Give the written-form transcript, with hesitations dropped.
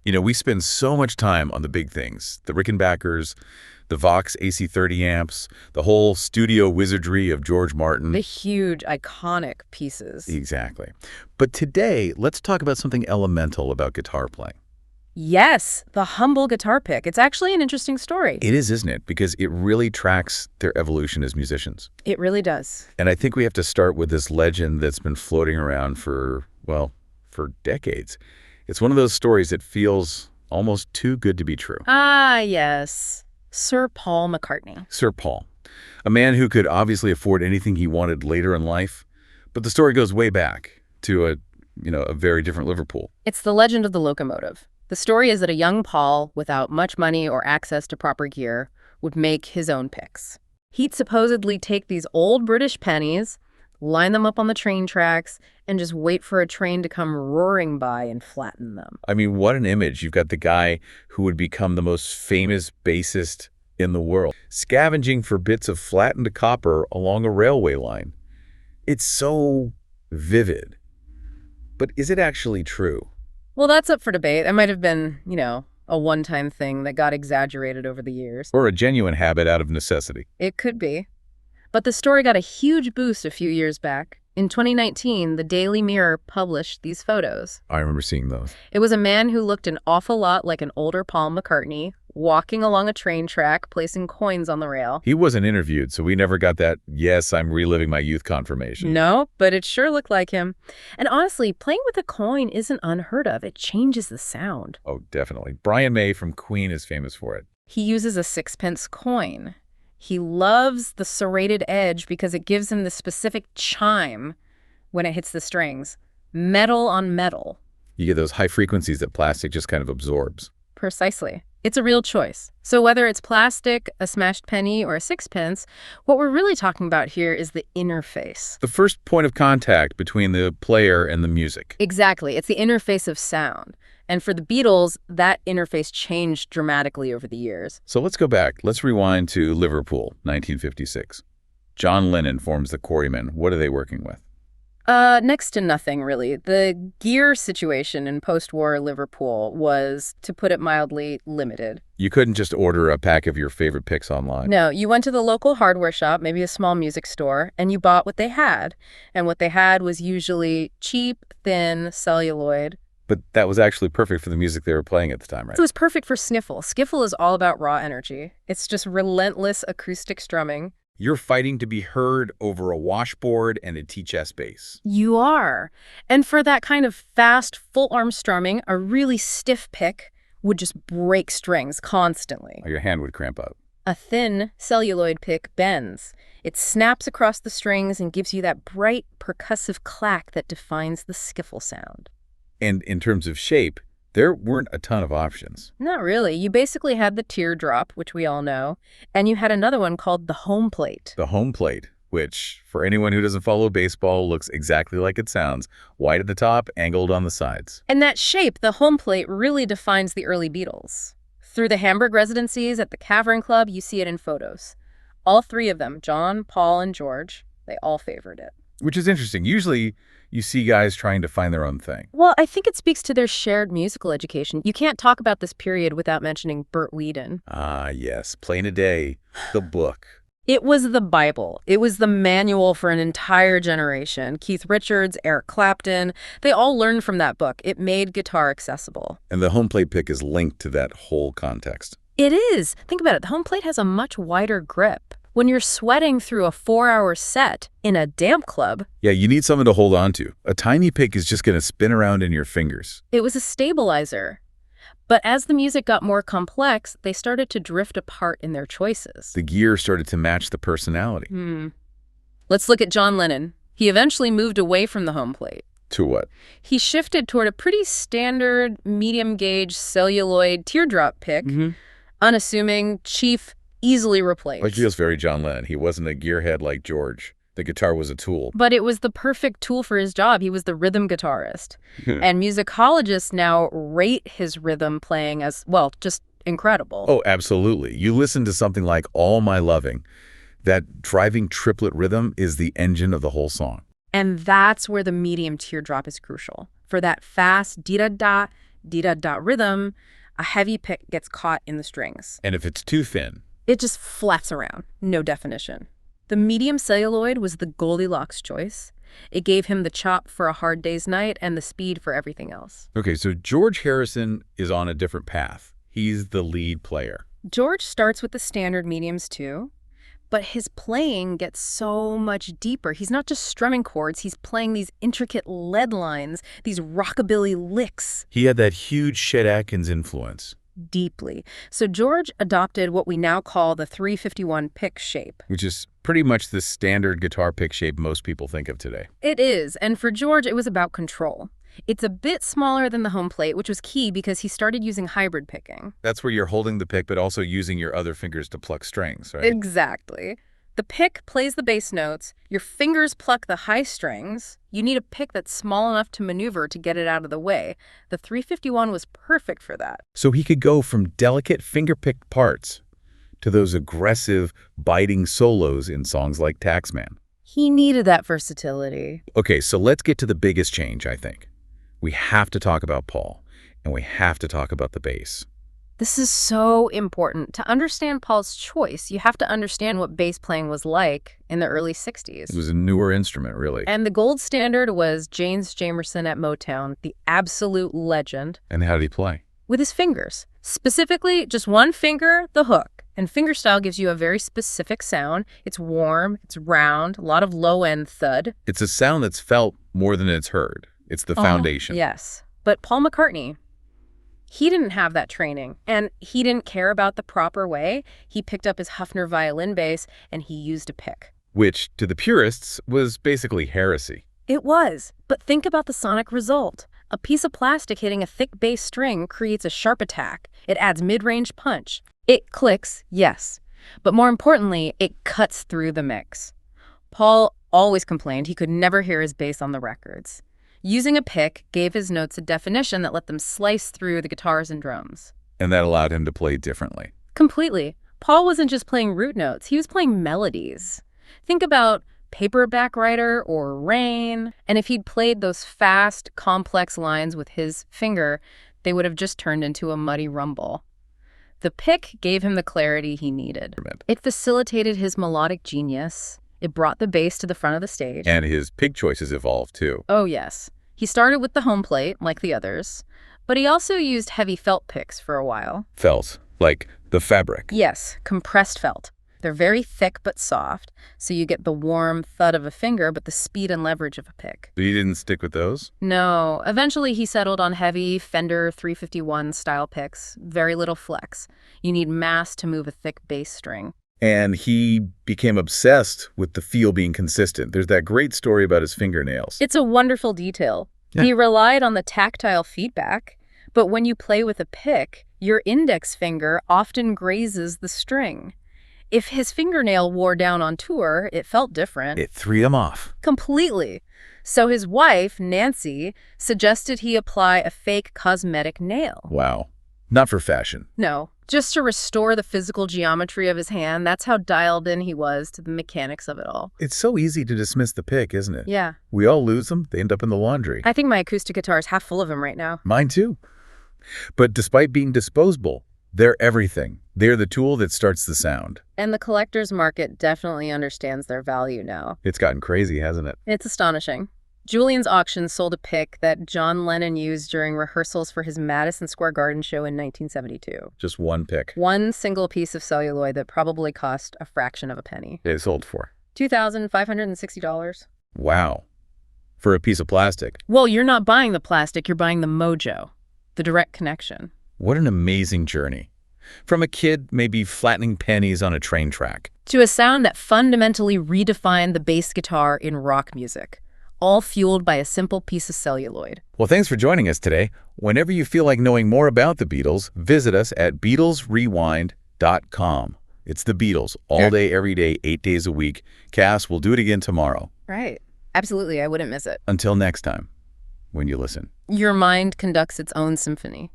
You know, we spend so much time on the big things, the Rickenbackers, the Vox AC30 amps, the whole studio wizardry of George Martin. The huge, iconic pieces. Exactly. But today, let's talk about something elemental about guitar playing. Yes, the humble guitar pick. It's actually an interesting story. It is, isn't it? Because it really tracks their evolution as musicians. It really does. And I think we have to start with this legend that's been floating around for, well, for decades. It's one of those stories that feels almost too good to be true. Ah, yes. Sir Paul McCartney. Sir Paul, a man who could obviously afford anything he wanted later in life, but the story goes way back to a very different Liverpool. It's the legend of the locomotive. The story is that a young Paul, without much money or access to proper gear, would make his own picks. He'd supposedly take these old British pennies, line them up on the train tracks, and just wait for a train to come roaring by and flatten them. I mean, what an image. You've got the guy who would become the most famous bassist in the world, scavenging for bits of flattened copper along a railway line. It's so vivid. But is it actually true? Well, that's up for debate. It might have been, a one-time thing that got exaggerated over the years. Or a genuine habit out of necessity? It could be. But the story got a huge boost a few years back. In 2019, the Daily Mirror published these photos. I remember seeing those. It was a man who looked an awful lot like an older Paul McCartney, walking along a train track, placing coins on the rail. He wasn't interviewed, so we never got that, yes, I'm reliving my youth confirmation. No, but it sure looked like him. And honestly, playing with a coin isn't unheard of. It changes the sound. Oh, definitely. Brian May from Queen is famous for it. He uses a 6-pence coin. He loves the serrated edge because it gives him the specific chime when it hits the strings. Metal on metal. You get those high frequencies that plastic just kind of absorbs. Precisely. It's a real choice. So whether it's plastic, a smashed penny, or a 6-pence, what we're really talking about here is the interface. The first point of contact between the player and the music. Exactly. It's the interface of sound. And for the Beatles, that interface changed dramatically over the years. So let's go back. Let's rewind to Liverpool, 1956. John Lennon forms the Quarrymen. What are they working with? Next to nothing, really. The gear situation in post-war Liverpool was, to put it mildly, limited. You couldn't just order a pack of your favorite picks online. No, you went to the local hardware shop, maybe a small music store, and you bought what they had. And what they had was usually cheap, thin celluloid. But that was actually perfect for the music they were playing at the time, right? It was perfect for Skiffle. Skiffle is all about raw energy. It's just relentless acoustic strumming. You're fighting to be heard over a washboard and a T-chest bass. You are. And for that kind of fast, full-arm strumming, a really stiff pick would just break strings constantly. Or your hand would cramp up. A thin celluloid pick bends. It snaps across the strings and gives you that bright, percussive clack that defines the Skiffle sound. And in terms of shape, there weren't a ton of options. Not really. You basically had the teardrop, which we all know, and you had another one called the home plate. The home plate, which, for anyone who doesn't follow baseball, looks exactly like it sounds. White at the top, angled on the sides. And that shape, the home plate, really defines the early Beatles. Through the Hamburg residencies at the Cavern Club, you see it in photos. All three of them, John, Paul, and George, they all favored it. Which is interesting. Usually, you see guys trying to find their own thing. Well, I think it speaks to their shared musical education. You can't talk about this period without mentioning Burt Weedon. Ah, yes. Plain a Day, the book. It was the Bible. It was the manual for an entire generation. Keith Richards, Eric Clapton, they all learned from that book. It made guitar accessible. And the home plate pick is linked to that whole context. It is. Think about it. The home plate has a much wider grip. When you're sweating through a 4-hour set in a damp club... Yeah, you need something to hold on to. A tiny pick is just going to spin around in your fingers. It was a stabilizer. But as the music got more complex, they started to drift apart in their choices. The gear started to match the personality. Let's look at John Lennon. He eventually moved away from the home plate. To what? He shifted toward a pretty standard medium-gauge celluloid teardrop pick. Unassuming, cheap, easily replaced. It feels very John Lennon. He wasn't a gearhead like George. The guitar was a tool. But it was the perfect tool for his job. He was the rhythm guitarist. And musicologists now rate his rhythm playing as, well, just incredible. Oh, absolutely. You listen to something like All My Loving. That driving triplet rhythm is the engine of the whole song. And that's where the medium teardrop is crucial. For that fast dee-da-da rhythm, a heavy pick gets caught in the strings. And if it's too thin? It just flaps around, no definition. The medium celluloid was the Goldilocks choice. It gave him the chop for a hard day's night and the speed for everything else. Okay, so George Harrison is on a different path. He's the lead player. George starts with the standard mediums too, but his playing gets so much deeper. He's not just strumming chords, he's playing these intricate lead lines, these rockabilly licks. He had that huge Chet Atkins influence. Deeply. So George adopted what we now call the 351 pick shape. Which is pretty much the standard guitar pick shape most people think of today. It is, and for George, it was about control. It's a bit smaller than the home plate, which was key because he started using hybrid picking. That's where you're holding the pick, but also using your other fingers to pluck strings, right? Exactly. The pick plays the bass notes, your fingers pluck the high strings. You need a pick that's small enough to maneuver to get it out of the way. The 351 was perfect for that. So he could go from delicate finger-picked parts to those aggressive, biting solos in songs like Taxman. He needed that versatility. Okay, so let's get to the biggest change, I think. We have to talk about Paul, and we have to talk about the bass. This is so important. To understand Paul's choice, you have to understand what bass playing was like in the early 60s. It was a newer instrument, really. And the gold standard was James Jamerson at Motown, the absolute legend. And how did he play? With his fingers. Specifically, just one finger, the hook. And fingerstyle gives you a very specific sound. It's warm, it's round, a lot of low-end thud. It's a sound that's felt more than it's heard. It's the foundation. Yes. But Paul McCartney, he didn't have that training, and he didn't care about the proper way. He picked up his Hufner violin bass, and he used a pick. Which, to the purists, was basically heresy. It was. But think about the sonic result. A piece of plastic hitting a thick bass string creates a sharp attack. It adds mid-range punch. It clicks, yes. But more importantly, it cuts through the mix. Paul always complained he could never hear his bass on the records. Using a pick gave his notes a definition that let them slice through the guitars and drums. And that allowed him to play differently. Completely. Paul wasn't just playing root notes, he was playing melodies. Think about Paperback Writer or Rain, and if he'd played those fast, complex lines with his finger, they would have just turned into a muddy rumble. The pick gave him the clarity he needed. It facilitated his melodic genius. It brought the bass to the front of the stage. And his pick choices evolved, too. Oh, yes. He started with the home plate, like the others, but he also used heavy felt picks for a while. Felt, like the fabric. Yes, compressed felt. They're very thick but soft, so you get the warm thud of a finger, but the speed and leverage of a pick. But he didn't stick with those? No. Eventually, he settled on heavy Fender 351 style picks. Very little flex. You need mass to move a thick bass string. And he became obsessed with the feel being consistent. There's that great story about his fingernails. It's a wonderful detail. Yeah. He relied on the tactile feedback, but when you play with a pick, your index finger often grazes the string. If his fingernail wore down on tour, it felt different. It threw him off. Completely. So his wife, Nancy, suggested he apply a fake cosmetic nail. Wow. Not for fashion. No, just to restore the physical geometry of his hand. That's how dialed in he was to the mechanics of it all. It's so easy to dismiss the pick, isn't it? Yeah. We all lose them. They end up in the laundry. I think my acoustic guitar is half full of them right now. Mine too. But despite being disposable, they're everything. They're the tool that starts the sound. And the collector's market definitely understands their value now. It's gotten crazy, hasn't it? It's astonishing. Julian's Auction sold a pick that John Lennon used during rehearsals for his Madison Square Garden show in 1972. Just one pick. One single piece of celluloid that probably cost a fraction of a penny. It sold for $2,560. Wow. For a piece of plastic. Well, you're not buying the plastic, you're buying the mojo, the direct connection. What an amazing journey. From a kid maybe flattening pennies on a train track. To a sound that fundamentally redefined the bass guitar in rock music. All fueled by a simple piece of celluloid. Well, thanks for joining us today. Whenever you feel like knowing more about the Beatles, visit us at BeatlesRewind.com. It's the Beatles, all day, every day, 8 days a week. Cass, we'll do it again tomorrow. Right. Absolutely, I wouldn't miss it. Until next time, when you listen. Your mind conducts its own symphony.